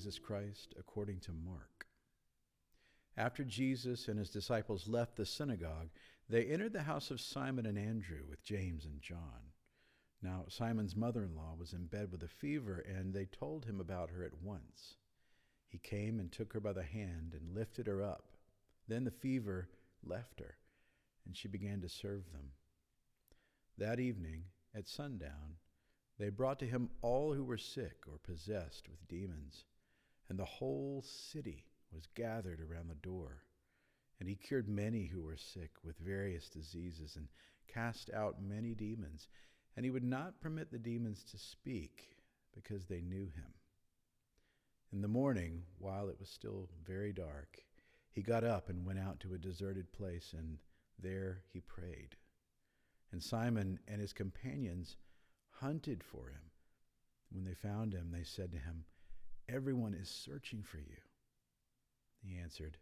Jesus Christ according to Mark. After Jesus and his disciples left the synagogue, they entered the house of Simon and Andrew with James and John. Now Simon's mother-in-law was in bed with a fever, and they told him about her at once. He came and took her by the hand and lifted her up. Then the fever left her, and she began to serve them. That evening, at sundown, they brought to him all who were sick or possessed with demons, and the whole city was gathered around the door. And he cured many who were sick with various diseases and cast out many demons. And he would not permit the demons to speak, because they knew him. In the morning, while it was still very dark, he got up and went out to a deserted place, and there he prayed. And Simon and his companions hunted for him. When they found him, they said to him, "Everyone is searching for you." He answered,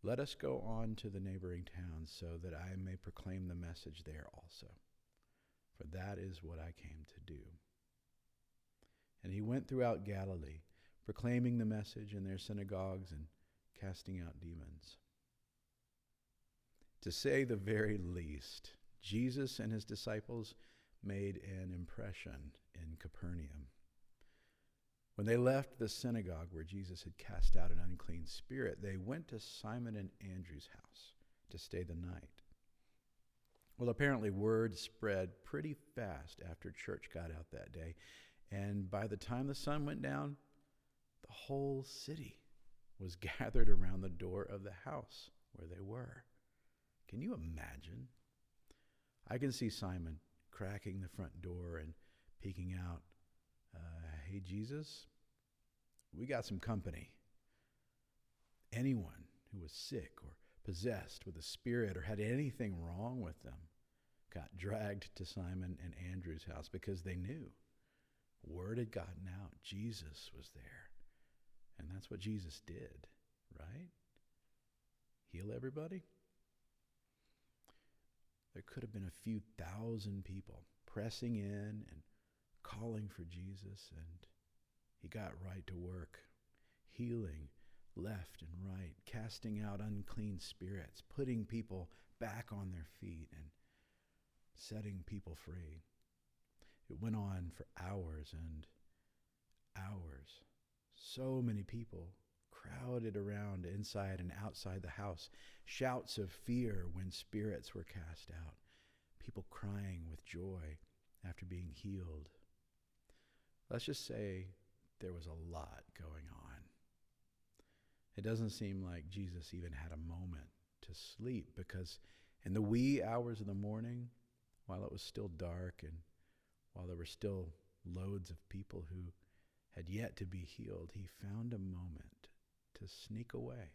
"Let us go on to the neighboring towns, so that I may proclaim the message there also. For that is what I came to do." And he went throughout Galilee, proclaiming the message in their synagogues and casting out demons. To say the very least, Jesus and his disciples made an impression in Capernaum. When they left the synagogue where Jesus had cast out an unclean spirit, they went to Simon and Andrew's house to stay the night. Well, apparently word spread pretty fast after church got out that day, and by the time the sun went down, the whole city was gathered around the door of the house where they were. Can you imagine? I can see Simon cracking the front door and peeking out. "Hey, Jesus, we got some company." Anyone who was sick or possessed with a spirit or had anything wrong with them got dragged to Simon and Andrew's house, because they knew. Word had gotten out. Jesus was there. And that's what Jesus did, right? Heal everybody? There could have been a few thousand people pressing in and calling for Jesus, and he got right to work, healing left and right, casting out unclean spirits, putting people back on their feet, and setting people free. It went on for hours and hours. So many people crowded around inside and outside the house. Shouts of fear when spirits were cast out. People crying with joy after being healed. Let's just say there was a lot going on. It doesn't seem like Jesus even had a moment to sleep, because in the wee hours of the morning, while it was still dark and while there were still loads of people who had yet to be healed, he found a moment to sneak away.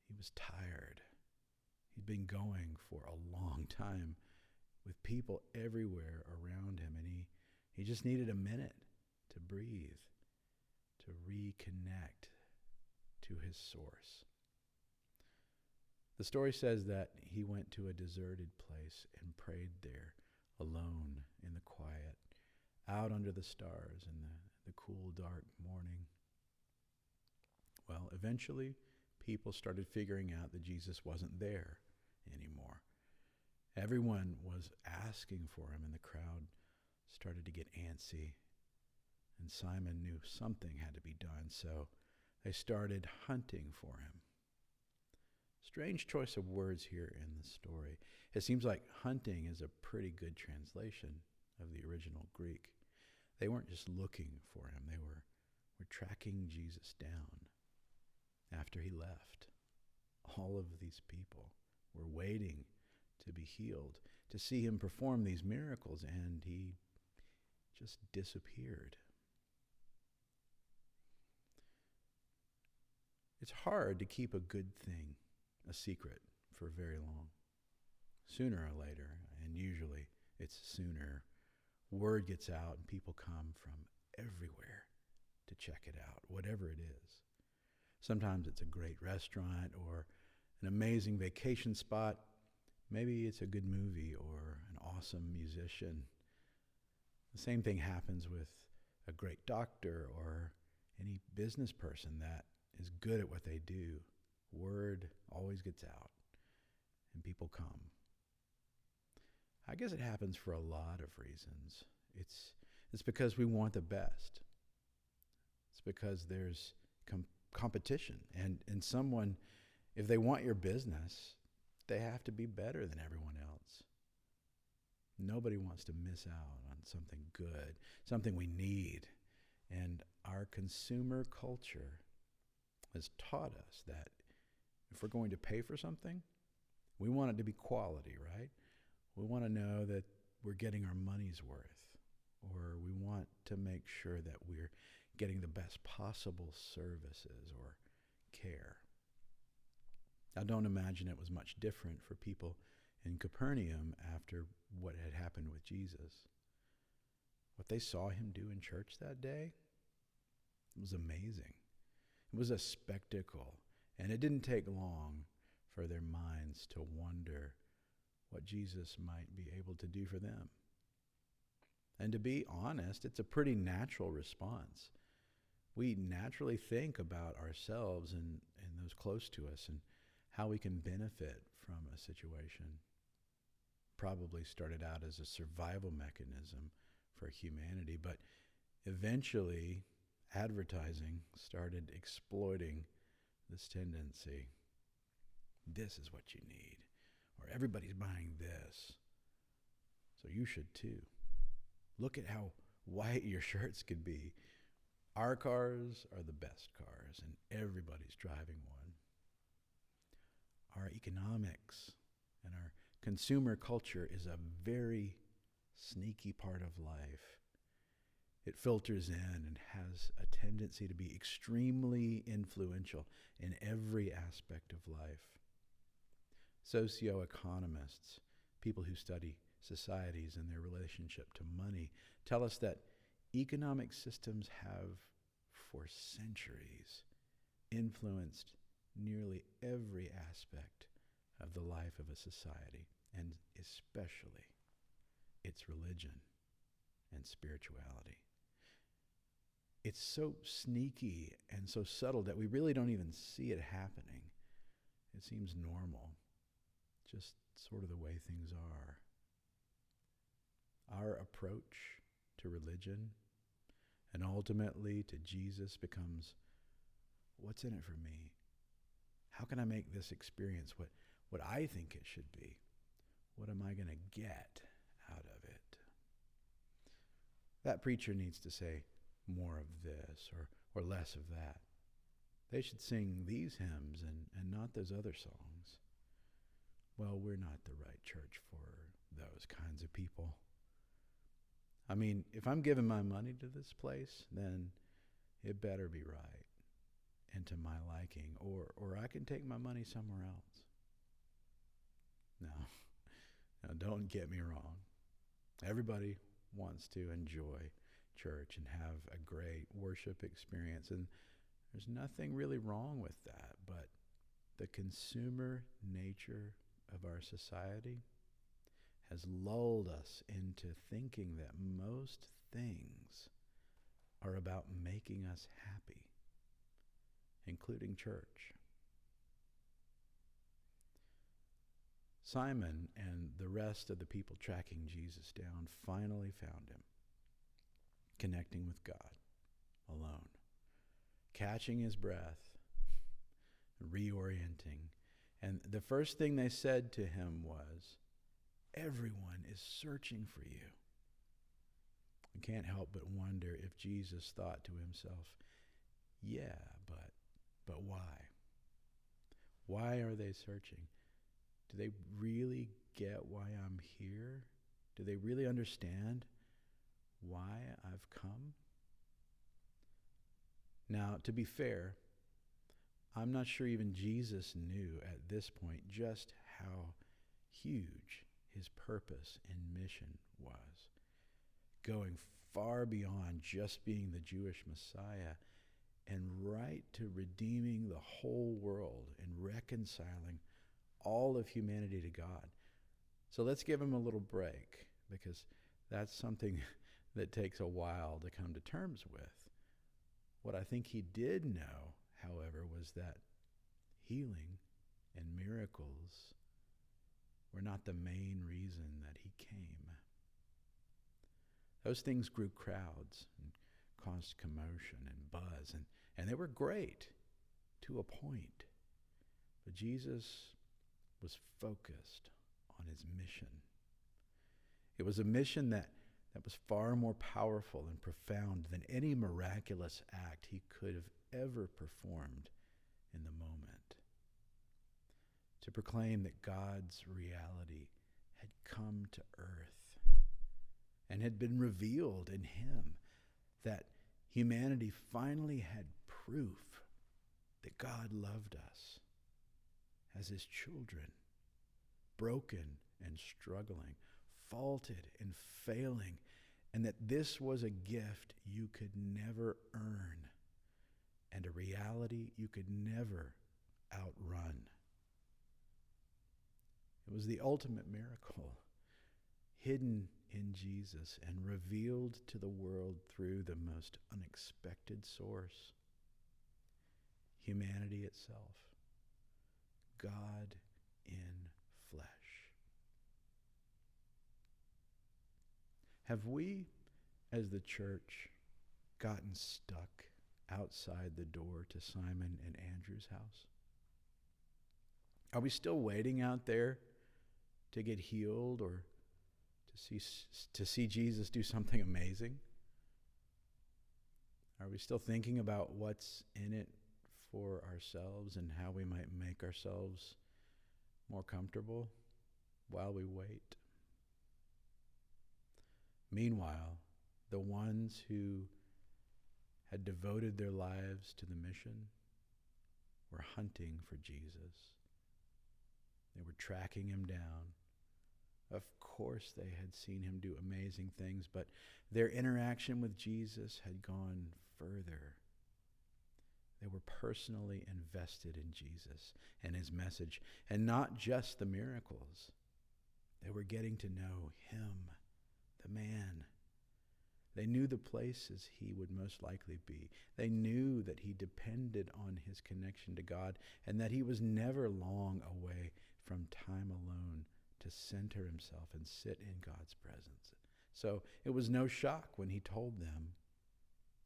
He was tired. He'd been going for a long time with people everywhere around him, and he just needed a minute to breathe, to reconnect to his source. The story says that he went to a deserted place and prayed there alone in the quiet, out under the stars in the cool, dark morning. Well, eventually, people started figuring out that Jesus wasn't there anymore. Everyone was asking for him, and the crowd started to get antsy. And Simon knew something had to be done, so they started hunting for him. Strange choice of words here in the story. It seems like hunting is a pretty good translation of the original Greek. They weren't just looking for him. They were tracking Jesus down after he left. All of these people were waiting to be healed, to see him perform these miracles, and he just disappeared. It's hard to keep a good thing a secret for very long. Sooner or later, and usually it's sooner, word gets out and people come from everywhere to check it out, whatever it is. Sometimes it's a great restaurant or an amazing vacation spot. Maybe it's a good movie or an awesome musician. The same thing happens with a great doctor or any business person that is good at what they do, word always gets out and people come. I guess it happens for a lot of reasons. It's because we want the best. It's because there's competition. And someone, if they want your business, they have to be better than everyone else. Nobody wants to miss out on something good, something we need. And our consumer culture has taught us that if we're going to pay for something, we want it to be quality, right? We want to know that we're getting our money's worth, or we want to make sure that we're getting the best possible services or care. I don't imagine it was much different for people in Capernaum after what had happened with Jesus. What they saw him do in church that day was amazing. It was a spectacle, and it didn't take long for their minds to wonder what Jesus might be able to do for them. And to be honest, it's a pretty natural response. We naturally think about ourselves and those close to us and how we can benefit from a situation. Probably started out as a survival mechanism for humanity, but eventually advertising started exploiting this tendency. This is what you need, or everybody's buying this, so you should too. Look at how white your shirts could be. Our cars are the best cars, and everybody's driving one. Our economics and our consumer culture is a very sneaky part of life. It filters in and has a tendency to be extremely influential in every aspect of life. Socioeconomists, people who study societies and their relationship to money, tell us that economic systems have, for centuries, influenced nearly every aspect of the life of a society, and especially its religion and spirituality. It's so sneaky and so subtle that we really don't even see it happening. It seems normal, just sort of the way things are. Our approach to religion and ultimately to Jesus becomes, what's in it for me? How can I make this experience what I think it should be? What am I going to get out of it? That preacher needs to say more of this or less of that. They should sing these hymns and not those other songs. Well, we're not the right church for those kinds of people. I mean, if I'm giving my money to this place, then it better be right and to my liking, or I can take my money somewhere else. Now, don't get me wrong. Everybody wants to enjoy church and have a great worship experience, and there's nothing really wrong with that, but the consumer nature of our society has lulled us into thinking that most things are about making us happy, including church. Simon and the rest of the people tracking Jesus down finally found him, connecting with God alone, catching his breath, reorienting. And the first thing they said to him was, "Everyone is searching for you." I can't help but wonder if Jesus thought to himself, yeah, but why? Why are they searching? Do they really get why I'm here? Do they really understand why I've come? Now, to be fair, I'm not sure even Jesus knew at this point just how huge his purpose and mission was, going far beyond just being the Jewish Messiah and right to redeeming the whole world and reconciling all of humanity to God. So let's give him a little break, because that's something that takes a while to come to terms with. What I think he did know, however, was that healing and miracles were not the main reason that he came. Those things grew crowds and caused commotion and buzz, and they were great to a point. But Jesus was focused on his mission. It was a mission that was far more powerful and profound than any miraculous act he could have ever performed in the moment. To proclaim that God's reality had come to earth and had been revealed in him, that humanity finally had proof that God loved us as his children, broken and struggling, faulted and failing, and that this was a gift you could never earn and a reality you could never outrun. It was the ultimate miracle, hidden in Jesus and revealed to the world through the most unexpected source, humanity itself, God in flesh. Have we, as the church, gotten stuck outside the door to Simon and Andrew's house? Are we still waiting out there to get healed or to see Jesus do something amazing? Are we still thinking about what's in it for ourselves and how we might make ourselves more comfortable while we wait? Meanwhile, the ones who had devoted their lives to the mission were hunting for Jesus. They were tracking him down. Of course, they had seen him do amazing things, but their interaction with Jesus had gone further. They were personally invested in Jesus and his message, and not just the miracles. They were getting to know him, the man. They knew the places he would most likely be. They knew that he depended on his connection to God and that he was never long away from time alone to center himself and sit in God's presence. So it was no shock when he told them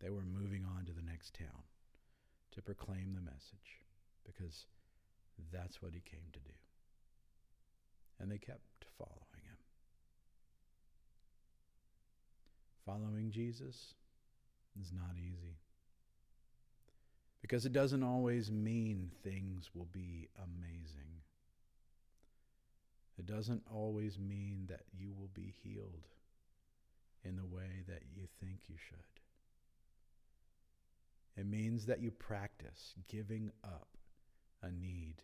they were moving on to the next town to proclaim the message, because that's what he came to do. And they kept following him. Following Jesus is not easy, because it doesn't always mean things will be amazing. It doesn't always mean that you will be healed in the way that you think you should. It means that you practice giving up a need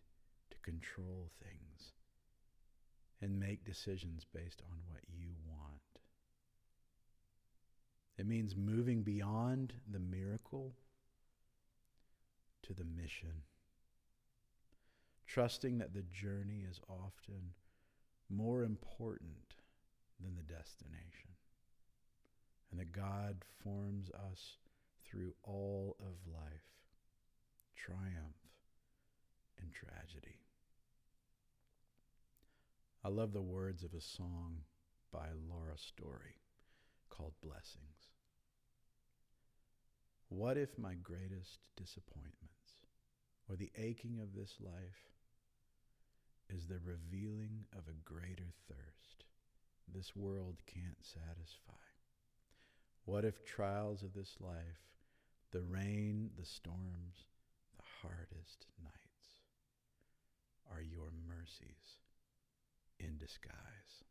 to control things and make decisions based on what you want. It means moving beyond the miracle to the mission, trusting that the journey is often more important than the destination, and that God forms us through all of life, triumph and tragedy. I love the words of a song by Laura Story called Blessings. What if my greatest disappointments or the aching of this life is the revealing of a greater thirst this world can't satisfy? What if trials of this life, the rain, the storms, the hardest nights, are your mercies in disguise?